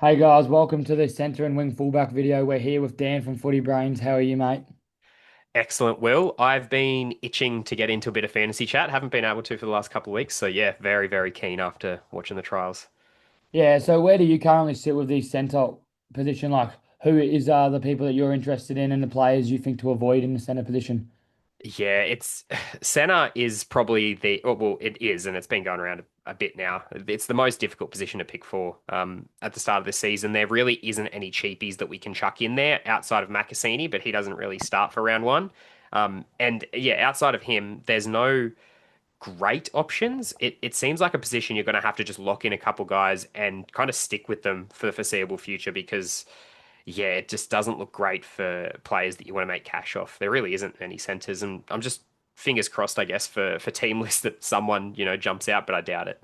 Hey guys, welcome to the centre and wing fullback video. We're here with Dan from Footy Brains. How are you, mate? Excellent, Will. I've been itching to get into a bit of fantasy chat. Haven't been able to for the last couple of weeks. So yeah, very, very keen after watching the trials. Yeah, so where do you currently sit with the centre position? Like, who is the people that you're interested in and the players you think to avoid in the centre position? Yeah, it's center is probably well, it is, and it's been going around a bit now. It's the most difficult position to pick for at the start of the season. There really isn't any cheapies that we can chuck in there outside of Makasini, but he doesn't really start for round one. And yeah, outside of him, there's no great options. It seems like a position you're going to have to just lock in a couple guys and kind of stick with them for the foreseeable future because, yeah, it just doesn't look great for players that you want to make cash off. There really isn't any centers, and I'm just fingers crossed, I guess, for team list that someone jumps out, but I doubt it.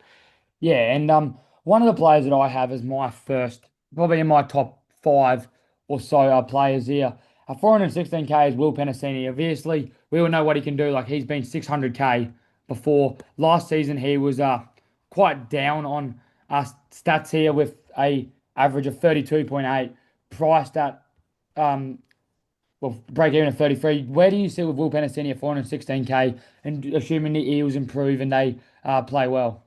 Yeah, and one of the players that I have as my first, probably in my top five or so players here. 416k is Will Penasini. Obviously, we all know what he can do. Like he's been 600k before. Last season, he was quite down on stats here with a average of 32.8, priced at um break even at 33. Where do you sit with Will Penasini at 416k and assuming the Eels improve and they play well?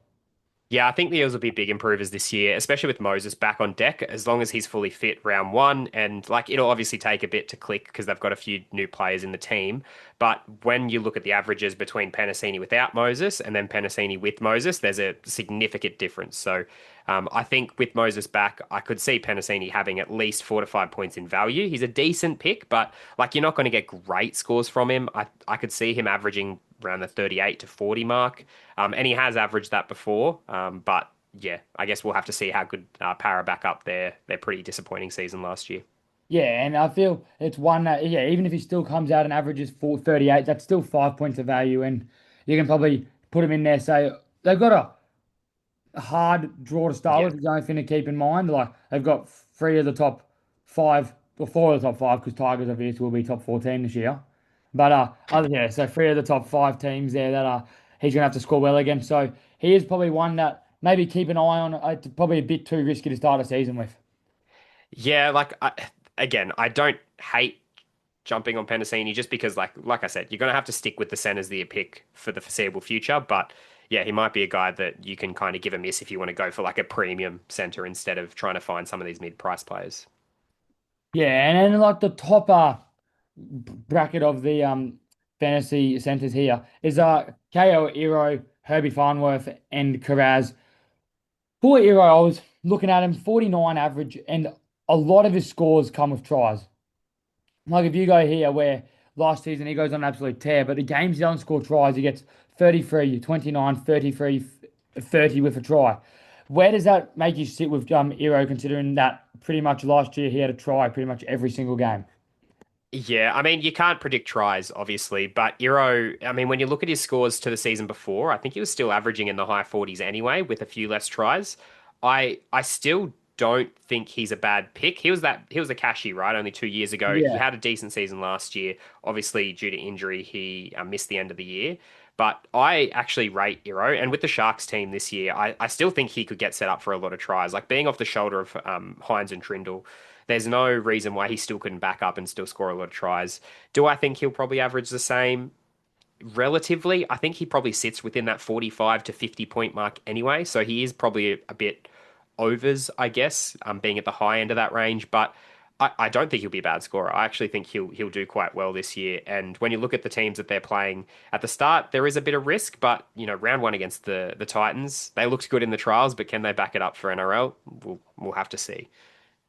Yeah, I think the Eels will be big improvers this year, especially with Moses back on deck, as long as he's fully fit round one. And like it'll obviously take a bit to click because they've got a few new players in the team. But when you look at the averages between Penasini without Moses and then Penasini with Moses, there's a significant difference. So I think with Moses back, I could see Penasini having at least 4 to 5 points in value. He's a decent pick, but like you're not going to get great scores from him. I could see him averaging around the 38 to 40 mark. And he has averaged that before. But yeah, I guess we'll have to see how good Para back up their pretty disappointing season last year. Yeah, and I feel it's one that, yeah, even if he still comes out and averages 438, that's still 5 points of value. And you can probably put him in there, say they've got a hard draw to start Yeah. with, is the only thing to keep in mind. Like they've got three of the top five, or four of the top five, because Tigers obviously will be top 14 this year. But yeah, so three of the top five teams there that he's gonna have to score well against. So he is probably one that maybe keep an eye on. It's probably a bit too risky to start a season with. Yeah, again, I don't hate jumping on Penasini just because, like I said, you're going to have to stick with the centers that you pick for the foreseeable future. But yeah, he might be a guy that you can kind of give a miss if you want to go for like a premium center instead of trying to find some of these mid-price players. Yeah, and then like the top bracket of the fantasy centers here is KO Iro, Herby Farnworth, and Kiraz. For Iro, I was looking at him 49 average, and a lot of his scores come with tries. Like if you go here where last season he goes on an absolute tear, but the games he doesn't score tries, he gets 33, 29, 33, 30 with a try. Where does that make you sit with Iro, considering that pretty much last year he had a try pretty much every single game? Yeah, I mean, you can't predict tries, obviously, but Iro, I mean, when you look at his scores to the season before, I think he was still averaging in the high 40s anyway, with a few less tries. I still don't think he's a bad pick. He was a cashy, right? Only 2 years ago. He Yeah. had a decent season last year. Obviously, due to injury, he missed the end of the year. But I actually rate Iro, and with the Sharks team this year, I still think he could get set up for a lot of tries. Like being off the shoulder of Hines and Trindle, there's no reason why he still couldn't back up and still score a lot of tries. Do I think he'll probably average the same? Relatively, I think he probably sits within that 45 to 50 point mark anyway. So he is probably a bit overs, I guess, being at the high end of that range. But I don't think he'll be a bad scorer. I actually think he'll do quite well this year. And when you look at the teams that they're playing at the start, there is a bit of risk. But round one against the Titans, they looked good in the trials, but can they back it up for NRL? We'll have to see.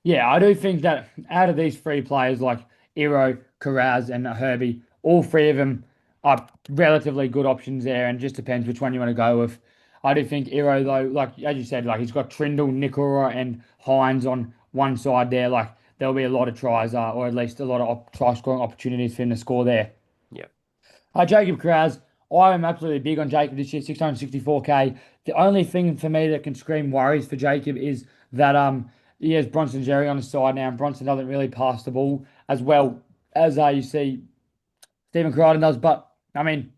Yeah, I do think that out of these three players, like Iro, Kiraz, and Herbie, all three of them are relatively good options there, and just depends which one you want to go with. I do think Iro, though, like as you said, like he's got Trindle, Nicola, and Hines on one side there. Like there'll be a lot of tries, or at least a lot of try scoring opportunities for him to score there. Yeah. Jacob Kiraz, I am absolutely big on Jacob this year, 664k. The only thing for me that can scream worries for Jacob is that he has Bronson Jerry on the side now, and Bronson doesn't really pass the ball as well as you see Stephen Crichton does. But I mean,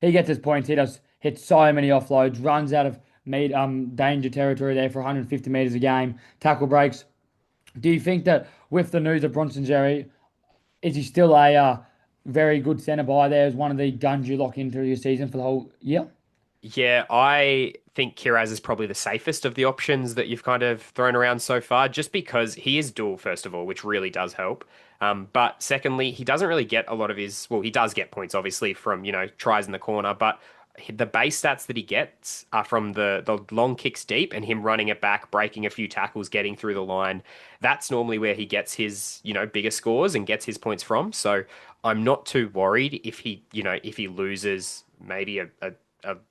he gets his points. He does hit so many offloads, runs out of meet danger territory there for 150 meters a game, tackle breaks. Do you think that with the news of Bronson Xerri, is he still a very good centre by there as one of the guns you lock into your season for the whole year? Yeah, I think Kiraz is probably the safest of the options that you've kind of thrown around so far, just because he is dual, first of all, which really does help. But secondly, he doesn't really get a lot of his, well, he does get points, obviously, from, tries in the corner, but the base stats that he gets are from the long kicks deep and him running it back, breaking a few tackles, getting through the line. That's normally where he gets his, bigger scores and gets his points from. So I'm not too worried if he loses maybe a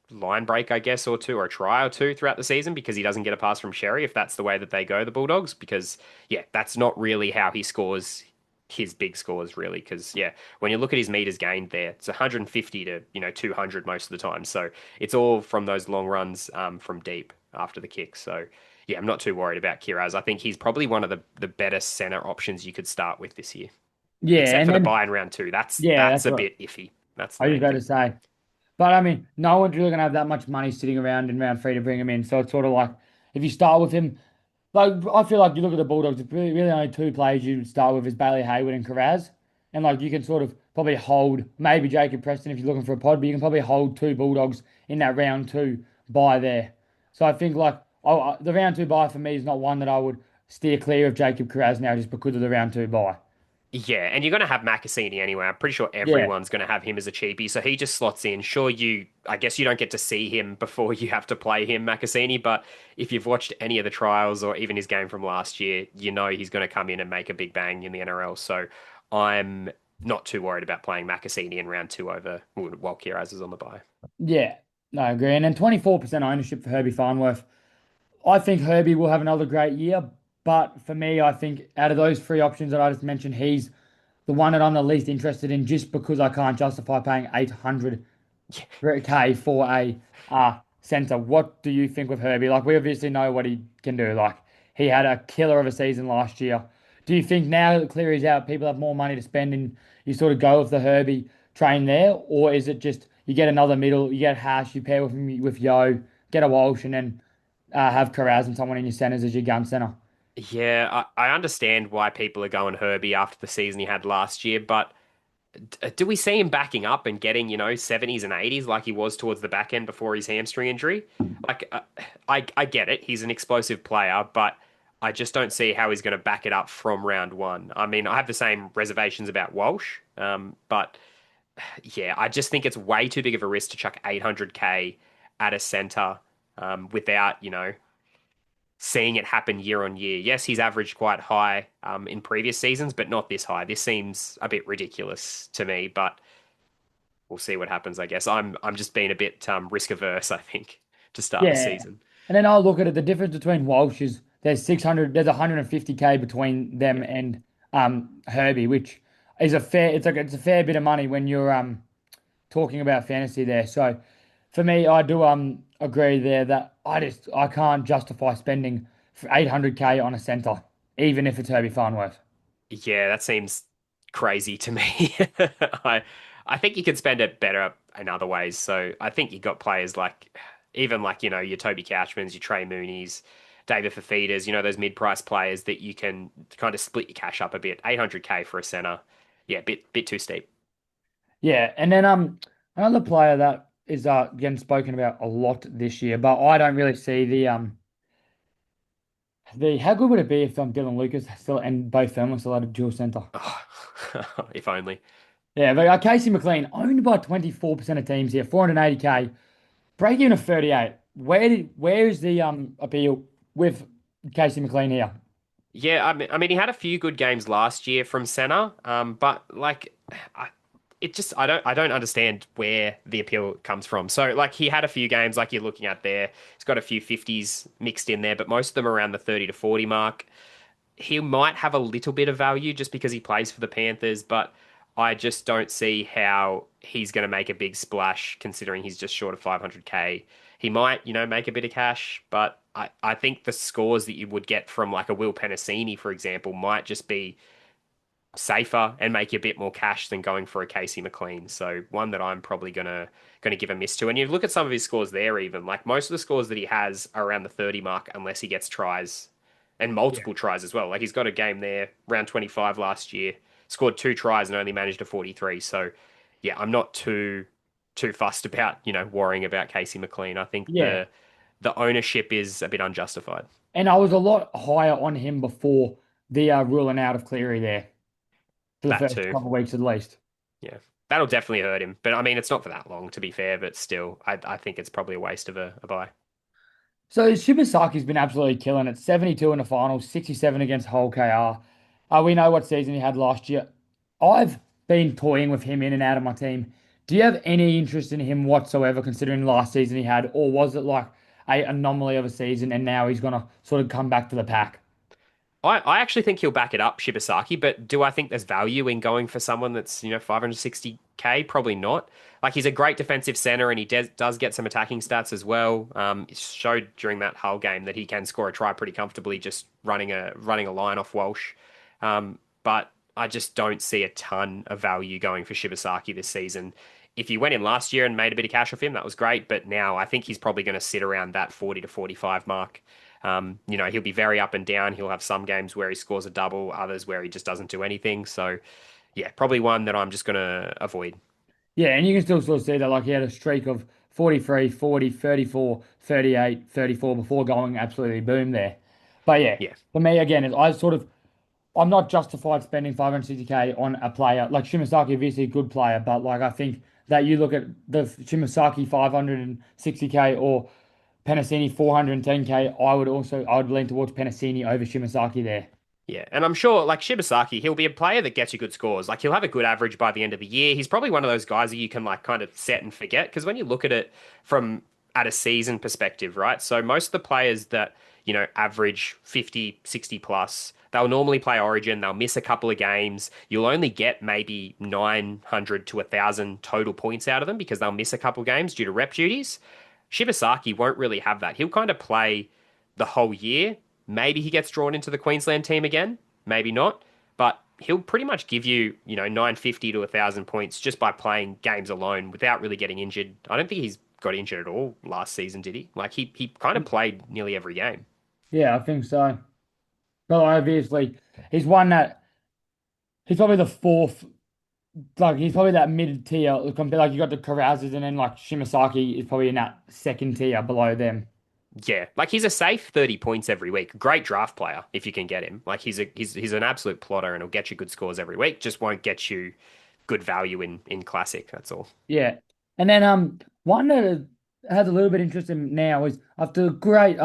line break, I guess, or two, or a try or two throughout the season because he doesn't get a pass from Sherry, if that's the way that they go, the Bulldogs. Because, yeah, that's not really how he scores his big scores, really. Because, yeah, when you look at his meters gained there, it's 150 to, 200 most of the time. So it's all from those long runs from deep after the kick. So, yeah, I'm not too worried about Kiraz. I think he's probably one of the better center options you could start with this year, Yeah, except and for the then buy in round two. That's yeah, that's that's a what bit iffy. That's the I was main about to thing. say. But I mean, no one's really gonna have that much money sitting around in round three to bring him in. So it's sort of like if you start with him, like I feel like you look at the Bulldogs, it's really only two players you start with is Bailey Hayward and Kiraz. And like you can sort of probably hold maybe Jacob Preston if you're looking for a pod, but you can probably hold two Bulldogs in that round two buy there. So I think like the round two buy for me is not one that I would steer clear of Jacob Kiraz now just because of the round two buy. Yeah, and you're going to have Makasini anyway. I'm pretty sure Yeah. everyone's going to have him as a cheapie, so he just slots in. Sure, I guess you don't get to see him before you have to play him, Makasini, but if you've watched any of the trials or even his game from last year, you know he's going to come in and make a big bang in the NRL. So I'm not too worried about playing Makasini in round two over while Kiraz is on the bye. Yeah. No, I agree. And then 24% ownership for Herby Farnworth. I think Herbie will have another great year, but for me, I think out of those three options that I just mentioned, he's the one that I'm the least interested in just because I can't justify paying 800K for a centre. What do you think with Herbie? Like, we obviously know what he can do. Like, he had a killer of a season last year. Do you think now that Cleary's out, people have more money to spend and you sort of go with the Herbie train there? Or is it just you get another middle, you get Hash, you pair with him with Yo, get a Walsh, and then have Kiraz and someone in your centres as your gun centre? Yeah, I understand why people are going Herbie after the season he had last year, but do we see him backing up and getting, 70s and 80s like he was towards the back end before his hamstring injury? Like, I get it. He's an explosive player, but I just don't see how he's going to back it up from round one. I mean, I have the same reservations about Walsh, but yeah, I just think it's way too big of a risk to chuck 800K at a center without, seeing it happen year on year. Yes, he's averaged quite high in previous seasons, but not this high. This seems a bit ridiculous to me, but we'll see what happens, I guess. I'm just being a bit risk averse, I think, to start the Yeah. season. And then I'll look at it. The difference between Walsh is there's 150K between them Yeah. and Herbie, which is it's a fair bit of money when you're talking about fantasy there. So for me, I do agree there that I can't justify spending for 800K on a centre, even if it's Herbie Farnworth. Yeah, that seems crazy to me. I I think you could spend it better in other ways. So I think you got players like even like, your Toby Couchmans, your Trey Moonies, David Fafita's, those mid-price players that you can kind of split your cash up a bit. 800K for a center. Yeah, bit too steep. Yeah, and then another player that is getting spoken about a lot this year, but I don't really see the how good would it be if Dylan Lucas still and both them were still at a dual centre? Oh, if only. Yeah, but Casey McLean owned by 24% of teams here, 480K, break even of 38. Where is the appeal with Casey McLean here? Yeah, I mean, he had a few good games last year from center, but like, I, I don't understand where the appeal comes from. So, like, he had a few games like you're looking at there. He's got a few 50s mixed in there, but most of them around the 30 to 40 mark. He might have a little bit of value just because he plays for the Panthers, but I just don't see how he's going to make a big splash considering he's just short of 500K. He might, make a bit of cash, but I think the scores that you would get from like a Will Penasini, for example, might just be safer and make you a bit more cash than going for a Casey McLean. So one that I'm probably gonna give a miss to. And you look at some of his scores there, even like most of the scores that he has are around the 30 mark, unless he gets tries and Yeah. multiple tries as well. Like he's got a game there, round 25 last year, scored 2 tries and only managed a 43. So yeah, I'm not too fussed about, worrying about Casey McLean. I think Yeah. the ownership is a bit unjustified. And I was a lot higher on him before the ruling out of Cleary there for the That first too. couple of weeks at least. Yeah. That'll definitely hurt him. But I mean, it's not for that long, to be fair, but still, I think it's probably a waste of a buy. So Shibasaki's been absolutely killing it. 72 in the finals, 67 against Hull KR. We know what season he had last year. I've been toying with him in and out of my team. Do you have any interest in him whatsoever, considering last season he had, or was it like a anomaly of a season and now he's gonna sort of come back to the pack? I actually think he'll back it up, Shibasaki, but do I think there's value in going for someone that's, 560K? Probably not. Like he's a great defensive center and he does get some attacking stats as well. It showed during that Hull game that he can score a try pretty comfortably just running a line off Walsh. But I just don't see a ton of value going for Shibasaki this season. If you went in last year and made a bit of cash off him, that was great. But now I think he's probably going to sit around that 40 to 45 mark. He'll be very up and down. He'll have some games where he scores a double, others where he just doesn't do anything. So, yeah, probably one that I'm just going to avoid. Yeah, and you can still sort of see that like he had a streak of 43, 40, 34, 38, 34 before going absolutely boom there. But yeah, Yeah, for me again, I'm not justified spending 560K on a player like Shimasaki, obviously a good player, but like I think that you look at the Shimasaki 560K or Penasini 410K, I would lean towards Penasini over Shimasaki there. yeah. And I'm sure, like Shibasaki, he'll be a player that gets you good scores. Like he'll have a good average by the end of the year. He's probably one of those guys that you can like kind of set and forget. Because when you look at it from at a season perspective, right? So most of the players that, average 50, 60 plus, they'll normally play Origin. They'll miss a couple of games. You'll only get maybe 900 to 1,000 total points out of them because they'll miss a couple of games due to rep duties. Shibasaki won't really have that. He'll kind of play the whole year. Maybe he gets drawn into the Queensland team again, maybe not, but he'll pretty much give you, 950 to 1,000 points just by playing games alone without really getting injured. I don't think he's got injured at all last season, did he? Like he kind of played nearly every game. Yeah, I think so. But obviously, he's one that he's probably the fourth. Like he's probably that mid tier. Like you got the Kirazes and then like Shimasaki is probably in that second tier below them. Yeah, like he's a safe 30 points every week. Great draft player if you can get him. Like he's an absolute plotter and he'll get you good scores every week. Just won't get you good value in classic. That's all. Yeah. And then one that has a little bit interest in now is after a great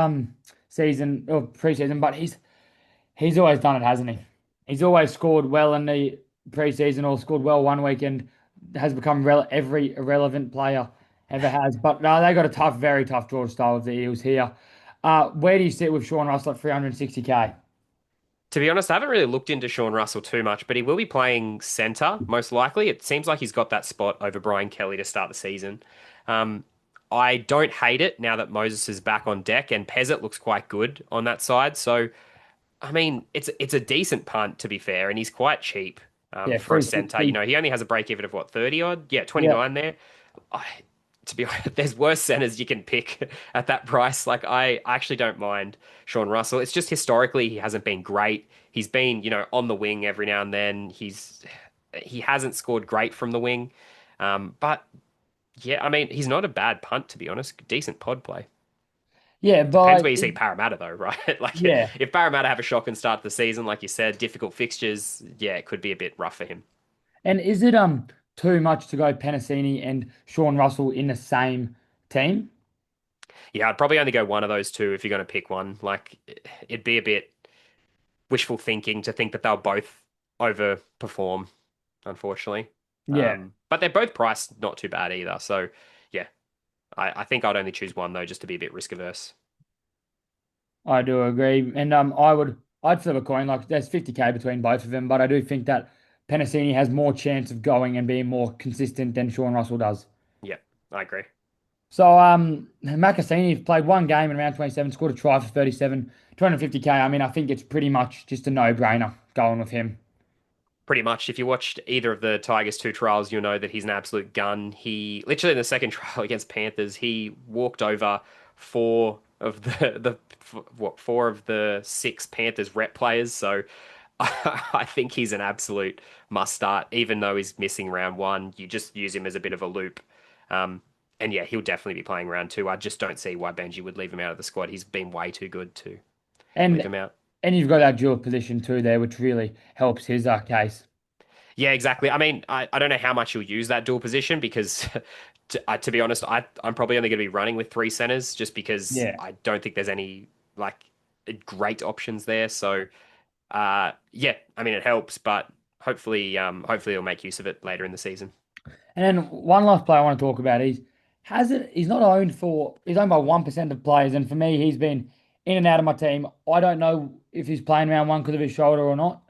season or preseason, but he's always done it, hasn't he? He's always scored well in the preseason or scored well one weekend, has become every irrelevant player ever has. But no, they got a tough, very tough draw style of the Eels here. Where do you sit with Sean Russell at 360K? To be honest, I haven't really looked into Sean Russell too much, but he will be playing centre most likely. It seems like he's got that spot over Brian Kelly to start the season. Um, I don't hate it now that Moses is back on deck and Pezzett looks quite good on that side. So, I mean, it's a decent punt to be fair, and he's quite cheap Yeah, for a centre. You 360. know, he only has a break even of what, 30 odd? Yeah, Yeah, 29 there. I, to be honest, there's worse centers you can pick at that price. Like I actually don't mind Sean Russell. It's just historically he hasn't been great. He's been, on the wing every now and then. He hasn't scored great from the wing. But yeah, I mean, he's not a bad punt to be honest. Decent pod play. yeah, Depends but where you see Parramatta though, right? Like yeah. if Parramatta have a shock and start the season, like you said, difficult fixtures, yeah, it could be a bit rough for him. And is it too much to go Penasini and Sean Russell in the same team? Yeah, I'd probably only go one of those two if you're going to pick one. Like it'd be a bit wishful thinking to think that they'll both overperform, unfortunately. Yeah, But they're both priced not too bad either. So yeah, I think I'd only choose one though, just to be a bit risk averse. I do agree. And I'd flip a coin. Like there's 50K between both of them, but I do think that Penasini has more chance of going and being more consistent than Sean Russell does. Yeah, I agree. So Makasini played one game in round 27, scored a try for 37, 250K. I mean, I think it's pretty much just a no-brainer going with him. Pretty much, if you watched either of the Tigers two trials, you'll know that he's an absolute gun. He literally in the second trial against Panthers, he walked over four of four of the six Panthers rep players. So I think he's an absolute must start, even though he's missing round one. You just use him as a bit of a loop. Um, and yeah, he'll definitely be playing round two. I just don't see why Benji would leave him out of the squad. He's been way too good to leave And him out. and you've got that dual position too there, which really helps his case. Yeah, exactly. I mean, I don't know how much you'll use that dual position because, to be honest, I'm probably only going to be running with three centers just because Yeah. I don't think there's any like great options there. So, yeah, I mean, it helps, but hopefully he'll make use of it later in the season. And then one last player I want to talk about. He's not owned he's owned by 1% of players, and for me, he's been in and out of my team. I don't know if he's playing round one because of his shoulder or not.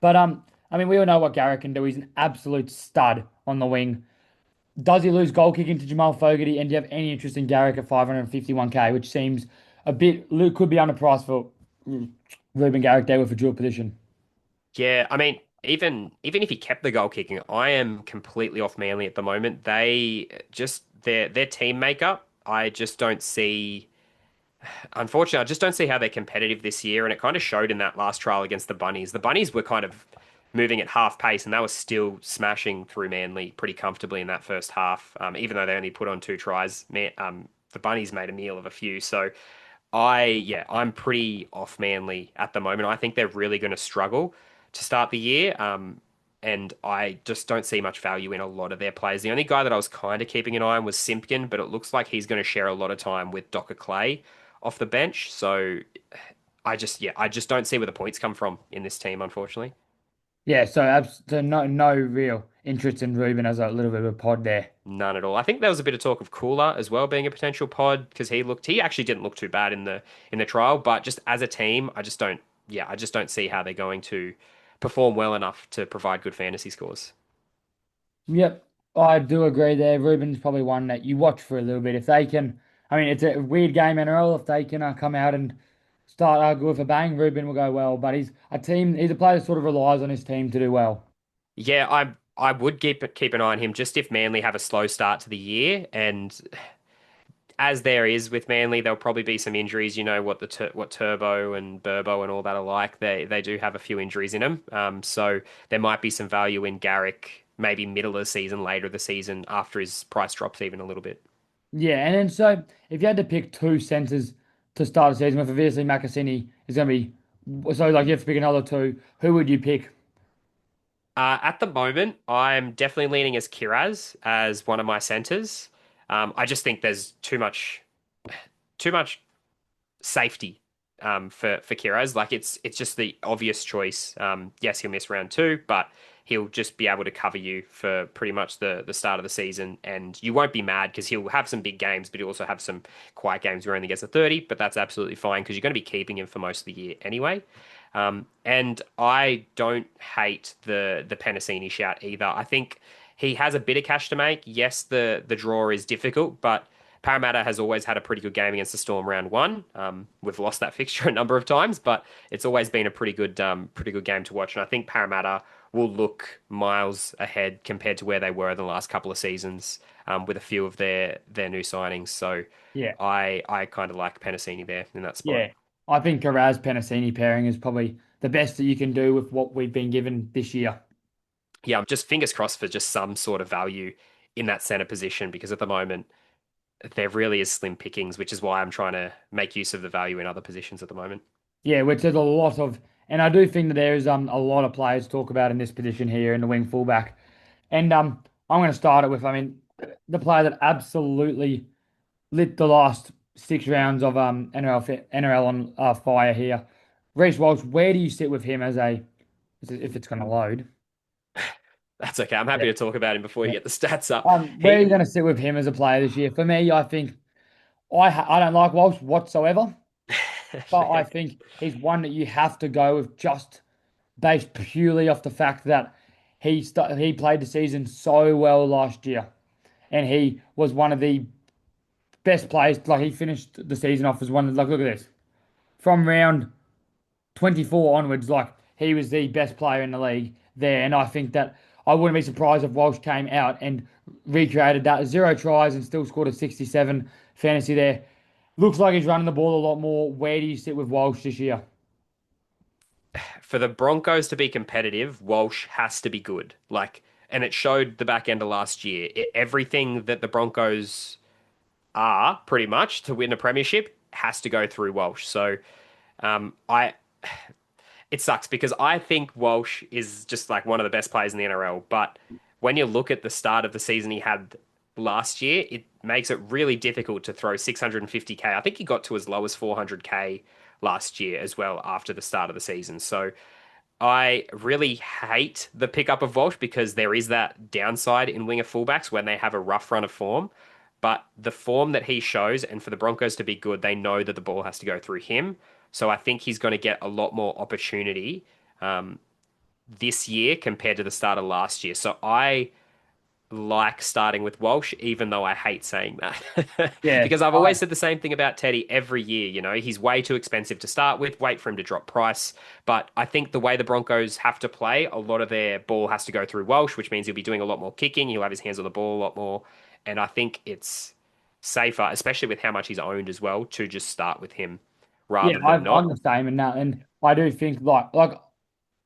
But I mean we all know what Garrick can do. He's an absolute stud on the wing. Does he lose goal kicking to Jamal Fogarty? And do you have any interest in Garrick at 551k, which seems a bit could be underpriced for Reuben Garrick there with a dual position? Yeah, I mean, even if he kept the goal kicking, I am completely off Manly at the moment. They just their team makeup, I just don't see. Unfortunately, I just don't see how they're competitive this year, and it kind of showed in that last trial against the Bunnies. The Bunnies were kind of moving at half pace, and they were still smashing through Manly pretty comfortably in that first half, even though they only put on two tries. The Bunnies made a meal of a few, so yeah, I'm pretty off Manly at the moment. I think they're really going to struggle to start the year. And I just don't see much value in a lot of their players. The only guy that I was kind of keeping an eye on was Simpkin, but it looks like he's going to share a lot of time with Docker Clay off the bench. So yeah, I just don't see where the points come from in this team, unfortunately. Yeah, so no real interest in Ruben as a little bit of a pod there. None at all. I think there was a bit of talk of Cooler as well being a potential pod because he actually didn't look too bad in the trial, but just as a team, I just don't see how they're going to perform well enough to provide good fantasy scores. Yep, I do agree there. Ruben's probably one that you watch for a little bit. If they can, I mean, it's a weird game NRL. If they can come out and start good with a bang, Ruben will go well. But he's a player that sort of relies on his team to do well. Yeah, I would keep an eye on him just if Manly have a slow start to the year, and as there is with Manly, there'll probably be some injuries. You know what Turbo and Burbo and all that are like. They do have a few injuries in them. So there might be some value in Garrick, maybe middle of the season, later of the season, after his price drops even a little bit. Yeah, and then so if you had to pick two centers to start the season with, obviously Makasini is going to be so like you have to pick another two. Who would you pick? At the moment, I'm definitely leaning as Kiraz as one of my centers. I just think there's too much safety for Kiraz. Like it's just the obvious choice. Yes, he'll miss round two, but he'll just be able to cover you for pretty much the start of the season, and you won't be mad because he'll have some big games, but he'll also have some quiet games where he only gets a 30. But that's absolutely fine because you're going to be keeping him for most of the year anyway. And I don't hate the Penasini shout either. I think he has a bit of cash to make. Yes, the draw is difficult, but Parramatta has always had a pretty good game against the Storm round one. We've lost that fixture a number of times, but it's always been a pretty good game to watch. And I think Parramatta will look miles ahead compared to where they were the last couple of seasons with a few of their new signings. So Yeah, I kind of like Penasini there in that spot. yeah. I think Kiraz Penasini pairing is probably the best that you can do with what we've been given this year. Yeah, I'm just fingers crossed for just some sort of value in that center position because at the moment there really is slim pickings, which is why I'm trying to make use of the value in other positions at the moment. Yeah, which there's a lot of, and I do think that there is a lot of players to talk about in this position here in the wing fullback. And I'm going to start it with, I mean, the player that absolutely lit the last 6 rounds of NRL on fire here, Reese Walsh. Where do you sit with him if it's going to load? That's okay. I'm happy Yeah. to talk about him before you Yeah. get the stats up. Where are you He, going to sit with him as a player this year? For me, I think I don't like Walsh whatsoever, but I think he's one that you have to go with just based purely off the fact that he played the season so well last year, and he was one of the best players. Like he finished the season off as one. Like look at this from round 24 onwards. Like he was the best player in the league there. And I think that I wouldn't be surprised if Walsh came out and recreated that 0 tries and still scored a 67 fantasy there. Looks like he's running the ball a lot more. Where do you sit with Walsh this year? For the Broncos to be competitive, Walsh has to be good. And it showed the back end of last year. Everything that the Broncos are pretty much to win a premiership has to go through Walsh. So, I it sucks because I think Walsh is just like one of the best players in the NRL. But when you look at the start of the season he had last year, it makes it really difficult to throw 650k. I think he got to as low as 400k last year as well after the start of the season. So I really hate the pickup of Walsh because there is that downside in winger fullbacks when they have a rough run of form. But the form that he shows, and for the Broncos to be good, they know that the ball has to go through him. So I think he's going to get a lot more opportunity this year compared to the start of last year. So I like starting with Walsh, even though I hate saying that. Yeah, Because I've always said the same thing about Teddy every year. He's way too expensive to start with, wait for him to drop price. But I think the way the Broncos have to play, a lot of their ball has to go through Walsh, which means he'll be doing a lot more kicking. He'll have his hands on the ball a lot more. And I think it's safer, especially with how much he's owned as well, to just start with him yeah, rather than I'm not. the same in that, and I do think like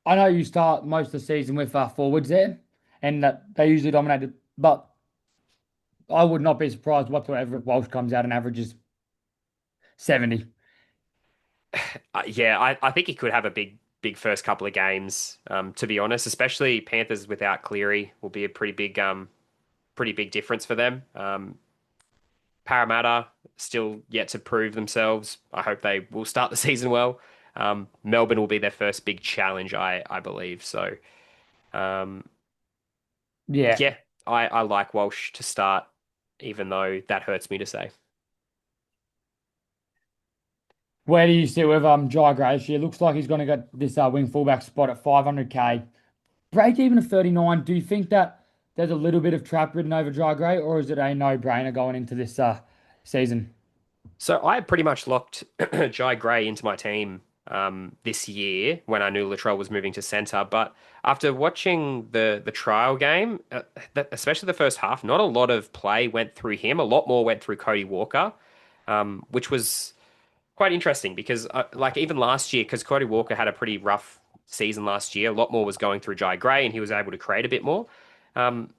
I know you start most of the season with forwards there, and that they usually dominated, but I would not be surprised whatsoever if Walsh comes out and averages 70. Yeah, I think he could have a big first couple of games. To be honest, especially Panthers without Cleary will be a pretty big difference for them. Parramatta still yet to prove themselves. I hope they will start the season well. Melbourne will be their first big challenge, I believe. So, um, Yeah. yeah, I like Walsh to start, even though that hurts me to say. Where do you sit with Jai Gray this year? Looks like he's going to get this wing fullback spot at 500k. Break even of 39. Do you think that there's a little bit of trap written over Jai Gray, or is it a no-brainer going into this season? So I pretty much locked Jai Gray into my team this year when I knew Latrell was moving to centre. But after watching the trial game, especially the first half, not a lot of play went through him. A lot more went through Cody Walker, which was quite interesting because like even last year, because Cody Walker had a pretty rough season last year, a lot more was going through Jai Gray and he was able to create a bit more. Um,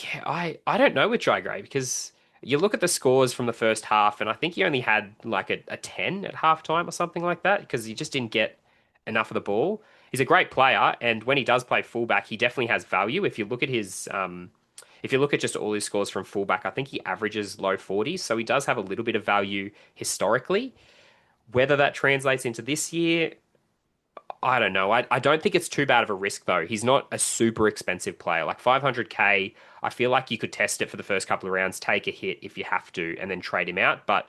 yeah, I don't know with Jai Gray because you look at the scores from the first half, and I think he only had like a 10 at halftime or something like that because he just didn't get enough of the ball. He's a great player, and when he does play fullback, he definitely has value. If you look at just all his scores from fullback, I think he averages low 40s, so he does have a little bit of value historically. Whether that translates into this year, I don't know. I don't think it's too bad of a risk though. He's not a super expensive player. Like 500k, I feel like you could test it for the first couple of rounds, take a hit if you have to, and then trade him out. But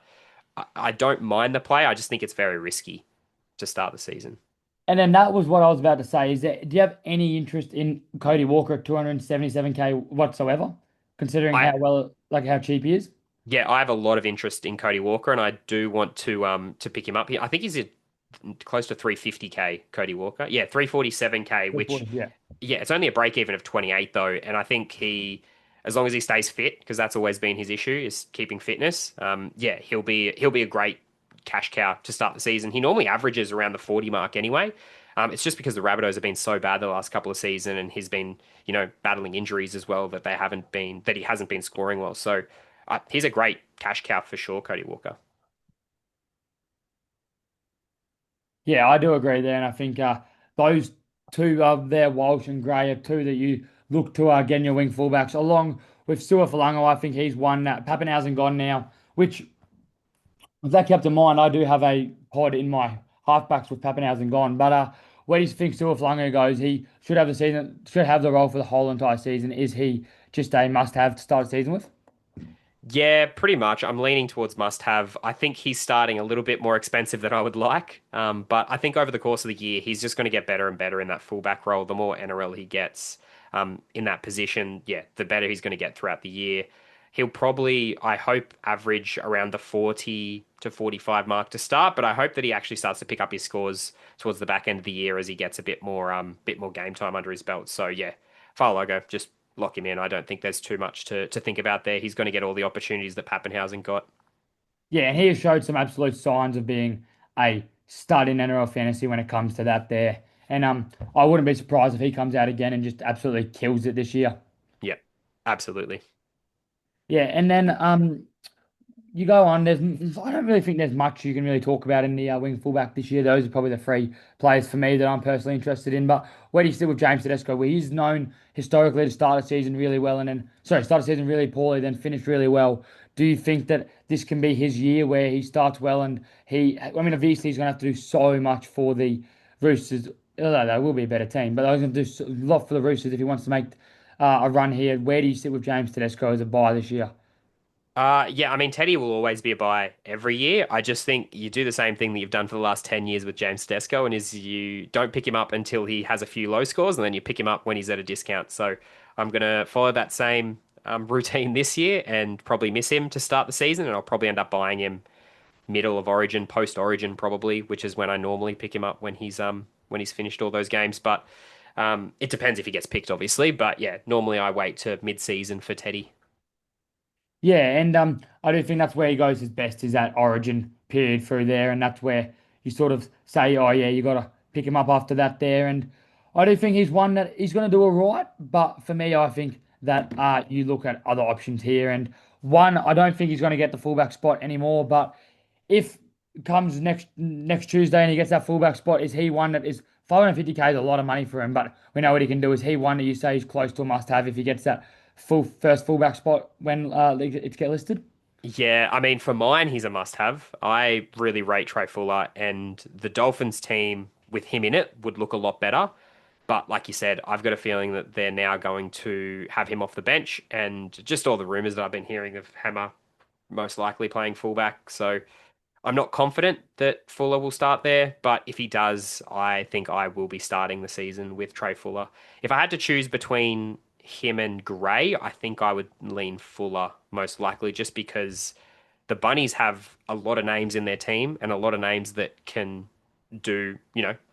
I don't mind the play. I just think it's very risky to start the season. And then that was what I was about to say. Is that do you have any interest in Cody Walker at 277k whatsoever, considering I how well, like how cheap he is? Yeah, I have a lot of interest in Cody Walker, and I do want to pick him up here. I think he's at close to 350k, Cody Walker. Yeah, 347k, which Yeah. yeah, it's only a break even of 28 though, and I think as long as he stays fit, because that's always been his issue is keeping fitness. Yeah, he'll be a great cash cow to start the season. He normally averages around the 40 mark anyway. It's just because the Rabbitohs have been so bad the last couple of seasons, and he's been battling injuries as well that he hasn't been scoring well. So he's a great cash cow for sure, Cody Walker. Yeah, I do agree there, and I think those two there, Walsh and Gray, are two that you look to get in your wing fullbacks, along with Sualauvi. I think he's one. Pappenhausen gone now, which with that kept in mind, I do have a pod in my halfbacks with Pappenhausen gone. But where do you think Sualauvi goes? He should have the role for the whole entire season. Is he just a must-have to start the season with? Yeah, pretty much. I'm leaning towards must have. I think he's starting a little bit more expensive than I would like. But I think over the course of the year, he's just going to get better and better in that fullback role. The more NRL he gets in that position, yeah, the better he's going to get throughout the year. He'll probably, I hope, average around the 40 to 45 mark to start, but I hope that he actually starts to pick up his scores towards the back end of the year as he gets a bit more game time under his belt. So yeah, Farlogo, just lock him in. I don't think there's too much to think about there. He's going to get all the opportunities that Pappenhausen got. Yeah, and he has showed some absolute signs of being a stud in NRL fantasy when it comes to that there. And I wouldn't be surprised if he comes out again and just absolutely kills it this year. Yeah, absolutely. Yeah, and then you go on. I don't really think there's much you can really talk about in the wing fullback this year. Those are probably the three players for me that I'm personally interested in. But where do you sit with James Tedesco, where he's known historically to start the season really well and then, sorry, start the season really poorly, then finish really well? Do you think that this can be his year where he starts well and I mean, obviously he's going to have to do so much for the Roosters, although they will be a better team, but he's going to do a lot for the Roosters if he wants to make a run here. Where do you sit with James Tedesco as a buy this year? Yeah, I mean, Teddy will always be a buy every year. I just think you do the same thing that you've done for the last 10 years with James Tedesco, and is you don't pick him up until he has a few low scores, and then you pick him up when he's at a discount. So I'm going to follow that same routine this year and probably miss him to start the season, and I'll probably end up buying him middle of Origin, post Origin probably, which is when I normally pick him up when he's finished all those games. But it depends if he gets picked, obviously. But yeah, normally I wait to mid-season for Teddy. Yeah, and I do think that's where he goes his best is that origin period through there, and that's where you sort of say, oh yeah, you got to pick him up after that there, and I do think he's one that he's going to do all right, but for me, I think that you look at other options here, and one, I don't think he's going to get the fullback spot anymore, but if it comes next Tuesday and he gets that fullback spot, is he one that is 550K is a lot of money for him, but we know what he can do. Is he one that you say is close to a must-have if he gets that first fullback spot when it's get listed? Yeah, I mean, for mine, he's a must-have. I really rate Trey Fuller, and the Dolphins team with him in it would look a lot better. But like you said, I've got a feeling that they're now going to have him off the bench, and just all the rumors that I've been hearing of Hammer most likely playing fullback. So I'm not confident that Fuller will start there, but if he does, I think I will be starting the season with Trey Fuller. If I had to choose between him and Gray, I think I would lean Fuller most likely just because the Bunnies have a lot of names in their team and a lot of names that can do,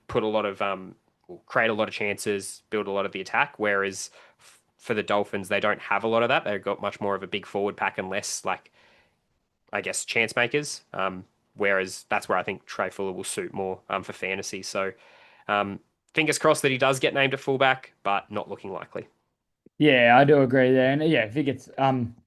put a lot of create a lot of chances, build a lot of the attack, whereas for the Dolphins, they don't have a lot of that. They've got much more of a big forward pack and less like I guess, chance makers. Whereas that's where I think Trey Fuller will suit more for fantasy. So um, fingers crossed that he does get named a fullback, but not looking likely. Yeah, I do agree there. And yeah, if he gets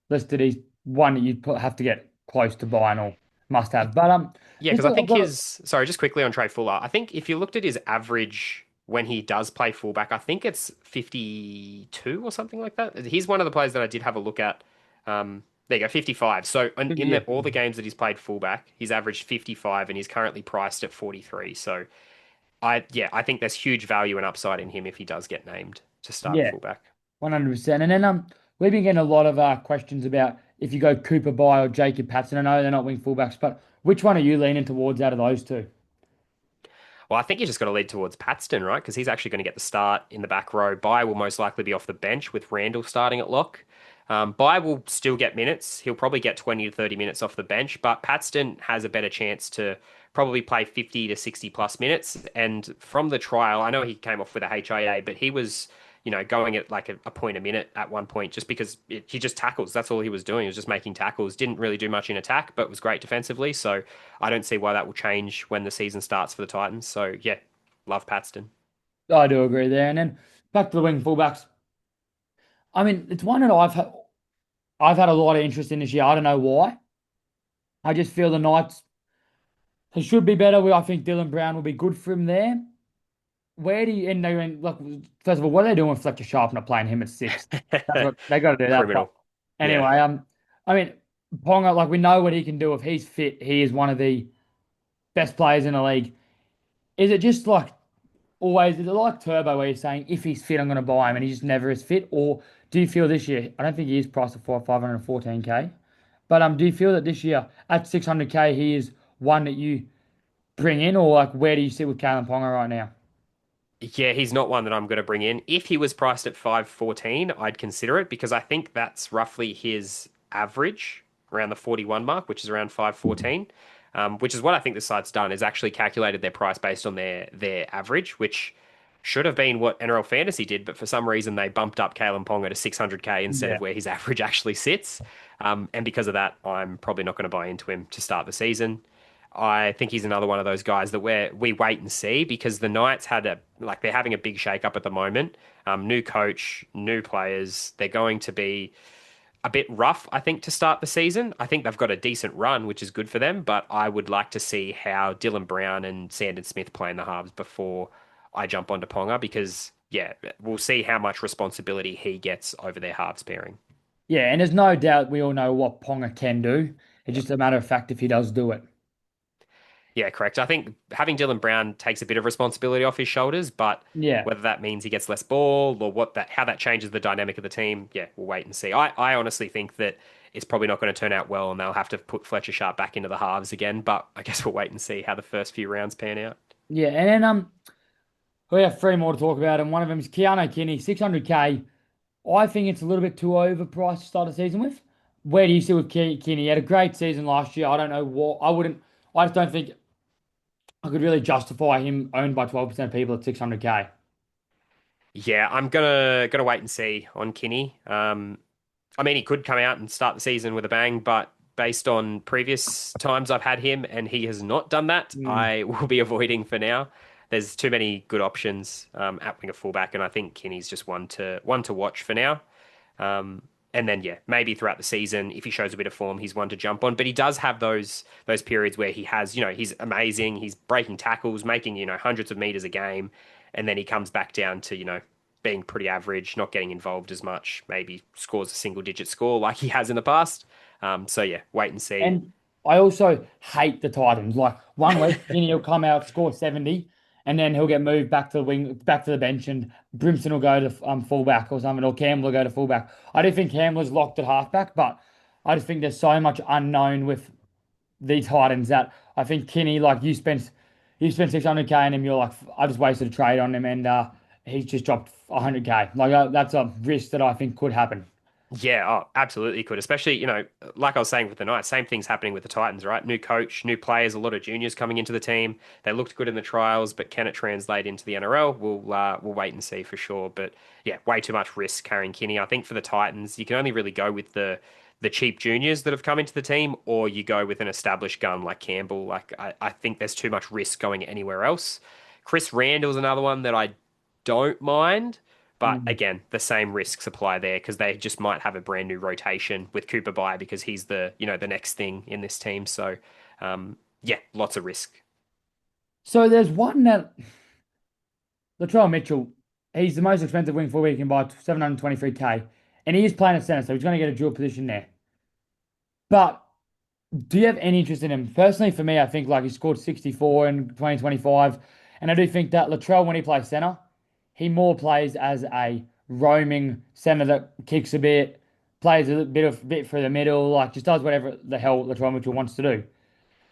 listed, he's one that have to get close to buying or must have. But Yeah, because just I I've think got sorry, just quickly on Trey Fuller. I think if you looked at his average when he does play fullback, I think it's 52 or something like that. He's one of the players that I did have a look at. There you go, 55. So in yeah, all the games that he's played fullback, he's averaged 55 and he's currently priced at 43. So I think there's huge value and upside in him if he does get named to start at yeah, fullback. 100%. And then we've been getting a lot of questions about if you go Cooper Bye or Jacob Patson. I know they're not wing fullbacks, but which one are you leaning towards out of those two? Well, I think you just got to lead towards Paxton, right? Because he's actually going to get the start in the back row. Bai will most likely be off the bench with Randall starting at lock. Bai will still get minutes. He'll probably get 20 to 30 minutes off the bench, but Paxton has a better chance to probably play 50 to 60 plus minutes. And from the trial, I know he came off with a HIA, but he was, going at like a point a minute at one point just because he just tackles. That's all he was doing. He was just making tackles. Didn't really do much in attack, but was great defensively. So I don't see why that will change when the season starts for the Titans. So yeah, love Paxton. I do agree there. And then back to the wing fullbacks. I mean, it's one that I've had a lot of interest in this year. I don't know why. I just feel the Knights they should be better. I think Dylan Brown will be good for him there. Where do you and they like first of all, what are they doing with Fletcher Sharp not playing him at six? That's what they got to do that. But Criminal. anyway, Yeah. I mean, Ponga, like we know what he can do if he's fit. He is one of the best players in the league. Is it just like always? Is it like Turbo where you're saying if he's fit, I'm going to buy him, and he just never is fit? Or do you feel this year? I don't think he is priced at 514K, but do you feel that this year at 600K he is one that you bring in, or like where do you sit with Kalen Ponga right now? Yeah, he's not one that I'm going to bring in. If he was priced at 514, I'd consider it because I think that's roughly his average around the 41 mark, which is around 514. which is what I think the site's done, is actually calculated their price based on their average, which should have been what NRL Fantasy did, but for some reason they bumped up Kalen Ponga to 600k instead Yeah. of where his average actually sits. And because of that, I'm probably not going to buy into him to start the season. I think he's another one of those guys that we wait and see because the Knights they're having a big shake up at the moment. New coach, new players. They're going to be a bit rough, I think, to start the season. I think they've got a decent run, which is good for them, but I would like to see how Dylan Brown and Sandon Smith play in the halves before I jump onto Ponga because, yeah, we'll see how much responsibility he gets over their halves pairing. Yeah, and there's no doubt we all know what Ponga can do. It's Yep. just a matter of fact if he does do it. Yeah, correct. I think having Dylan Brown takes a bit of responsibility off his shoulders, but Yeah. whether that means he gets less ball or how that changes the dynamic of the team, yeah, we'll wait and see. I honestly think that it's probably not going to turn out well and they'll have to put Fletcher Sharp back into the halves again, but I guess we'll wait and see how the first few rounds pan out. Yeah, and then we have three more to talk about, and one of them is Keanu Kiny, 600k. I think it's a little bit too overpriced to start the season with. Where do you see with Kiny? He had a great season last year. I don't know what I wouldn't. I just don't think I could really justify him owned by 12% of people at 600k. Yeah, I'm gonna wait and see on Kinney. I mean, he could come out and start the season with a bang, but based on previous times I've had him and he has not done that, Mm. I will be avoiding for now. There's too many good options at winger fullback, and I think Kinney's just one to watch for now. And then yeah, maybe throughout the season, if he shows a bit of form, he's one to jump on. But he does have those periods where he has, he's amazing, he's breaking tackles, making, hundreds of meters a game, and then he comes back down to, being pretty average, not getting involved as much, maybe scores a single digit score like he has in the past. So yeah, wait and see. And I also hate the Titans. Like one week, he'll come out, score 70, and then he'll get moved back to the wing, back to the bench, and Brimson will go to fullback or something, or Campbell will go to fullback. I do think Campbell's locked at halfback, but I just think there's so much unknown with the Titans that I think Kinney, like you spent 600k on him, you're like, I just wasted a trade on him, and he's just dropped 100k. Like that's a risk that I think could happen. Yeah, oh, absolutely could. Especially, like I was saying with the Knights, same thing's happening with the Titans, right? New coach, new players, a lot of juniors coming into the team. They looked good in the trials, but can it translate into the NRL? We'll wait and see for sure. But yeah, way too much risk carrying Kinney. I think for the Titans, you can only really go with the cheap juniors that have come into the team, or you go with an established gun like Campbell. Like I think there's too much risk going anywhere else. Chris Randall's another one that I don't mind. But Mm. again, the same risks apply there because they just might have a brand new rotation with Cooper Bye because he's the next thing in this team. So, yeah, lots of risk. So there's one that Latrell Mitchell, he's the most expensive wing forward you can buy, 723k, and he is playing at centre, so he's going to get a dual position there. But do you have any interest in him? Personally, for me, I think like he scored 64 in 2025, and I do think that Latrell, when he plays centre, he more plays as a roaming centre that kicks a bit, plays a bit through the middle, like just does whatever the hell Latrell Mitchell wants to do.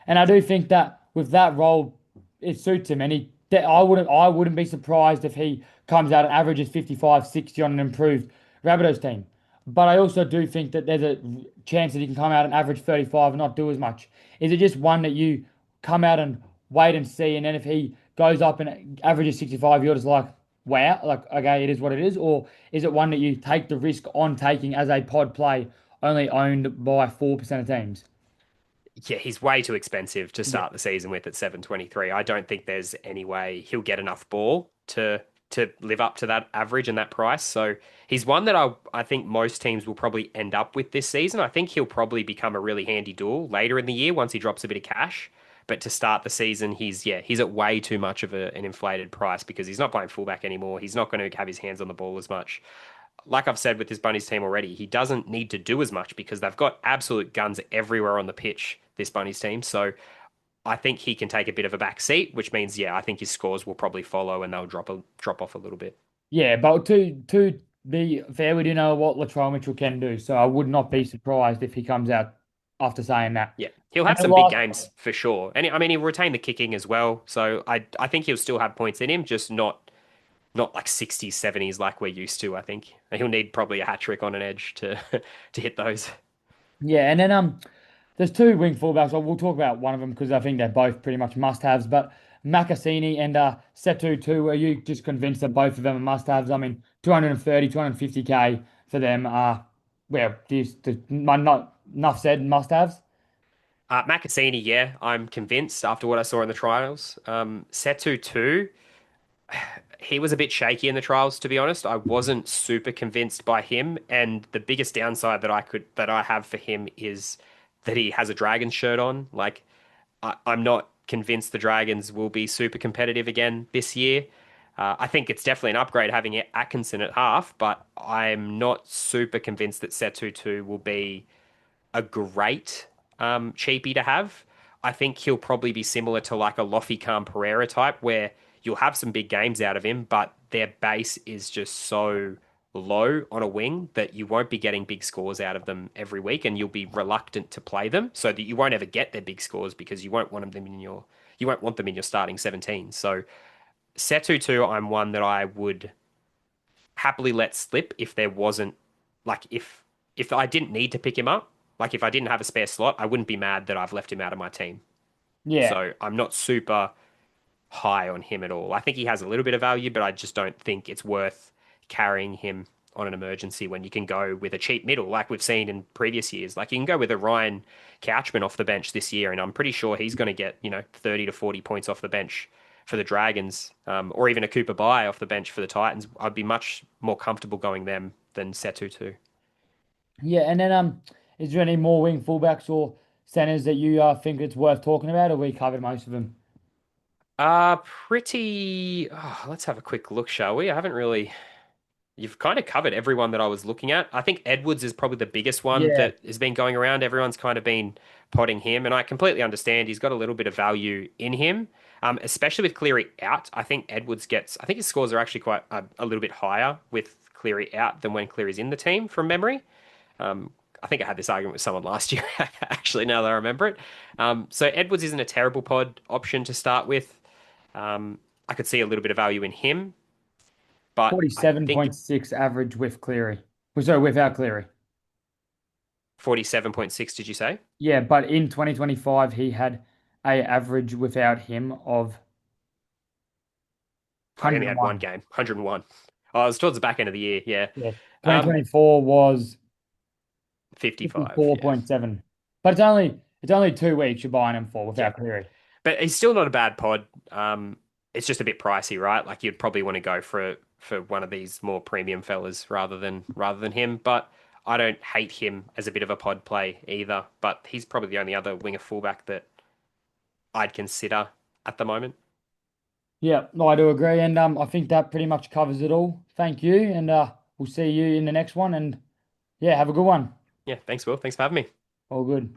And I do think that with that role, it suits him. And I wouldn't be surprised if he comes out and averages 55, 60 on an improved Rabbitohs team. But I also do think that there's a chance that he can come out and average 35 and not do as much. Is it just one that you come out and wait and see, and then if he goes up and averages 65, you're just like, wow, like okay, it is what it is? Or is it one that you take the risk on taking as a pod play only owned by 4% of teams? Yeah, he's way too expensive to Yeah. start the season with at 723. I don't think there's any way he'll get enough ball to live up to that average and that price. So he's one that I think most teams will probably end up with this season. I think he'll probably become a really handy duel later in the year once he drops a bit of cash. But to start the season, he's at way too much of an inflated price because he's not playing fullback anymore. He's not going to have his hands on the ball as much. Like I've said with this Bunnies team already, he doesn't need to do as much because they've got absolute guns everywhere on the pitch, this Bunnies team. So I think he can take a bit of a back seat, which means, yeah, I think his scores will probably follow and they'll drop off a little bit. Yeah, but to be fair, we do know what Latrell Mitchell can do, so I would not be surprised if he comes out after saying that. Yeah, he'll And have the some big last, games for sure. And I mean, he'll retain the kicking as well. So I think he'll still have points in him, just not like 60s, 70s like we're used to, I think. And he'll need probably a hat trick on an edge to to hit those. yeah, and then there's two wing fullbacks. Well, we'll talk about one of them because I think they're both pretty much must-haves. But Makasini and Setu too. Are you just convinced that both of them are must-haves? I mean, 230, 250K for them are well, not enough said must-haves. Makasini, yeah, I'm convinced after what I saw in the trials. Setu too. He was a bit shaky in the trials, to be honest. I wasn't super convinced by him, and the biggest downside that I have for him is that he has a Dragons shirt on. Like, I'm not convinced the Dragons will be super competitive again this year. I think it's definitely an upgrade having Atkinson at half, but I'm not super convinced that Setu 2 will be a great cheapie to have. I think he'll probably be similar to like a Lofi Khan Pereira type, where you'll have some big games out of him, but their base is just so low on a wing that you won't be getting big scores out of them every week, and you'll be reluctant to play them so that you won't ever get their big scores because you won't want them in your starting 17. So Setu 2, I'm one that I would happily let slip if there wasn't like if I didn't need to pick him up, like if I didn't have a spare slot, I wouldn't be mad that I've left him out of my team. Yeah. So I'm not super high on him at all. I think he has a little bit of value, but I just don't think it's worth carrying him on an emergency when you can go with a cheap middle, like we've seen in previous years. Like you can go with a Ryan Couchman off the bench this year, and I'm pretty sure he's going to get 30 to 40 points off the bench for the Dragons, or even a Cooper Bye off the bench for the Titans. I'd be much more comfortable going them than Setu too. Yeah, and then is there any more wing fullbacks or centers that you think it's worth talking about, or we covered most of them? Pretty. Oh, let's have a quick look, shall we? I haven't really. You've kind of covered everyone that I was looking at. I think Edwards is probably the biggest one Yeah. that has been going around. Everyone's kind of been potting him, and I completely understand. He's got a little bit of value in him, especially with Cleary out. I think Edwards gets. I think his scores are actually quite a little bit higher with Cleary out than when Cleary's in the team from memory. I think I had this argument with someone last year, actually, now that I remember it. So Edwards isn't a terrible pod option to start with. I could see a little bit of value in him, but I think 47.6 average with Cleary. Well, sorry, without Cleary. 47.6, did you say? Yeah, but in 2025 he had a average without him of I only had one 101. game, 101. Oh, it was towards the back end of the year, yeah. Yeah. Um, 2024 was 55, yeah. 54.7. But it's only 2 weeks you're buying him for Yeah. without Cleary. But he's still not a bad pod. It's just a bit pricey, right? Like you'd probably want to go for one of these more premium fellas rather than him. But I don't hate him as a bit of a pod play either. But he's probably the only other winger fullback that I'd consider at the moment. Yeah, no, I do agree. And I think that pretty much covers it all. Thank you. And we'll see you in the next one. And yeah, have a good one. Yeah, thanks, Will. Thanks for having me. All good.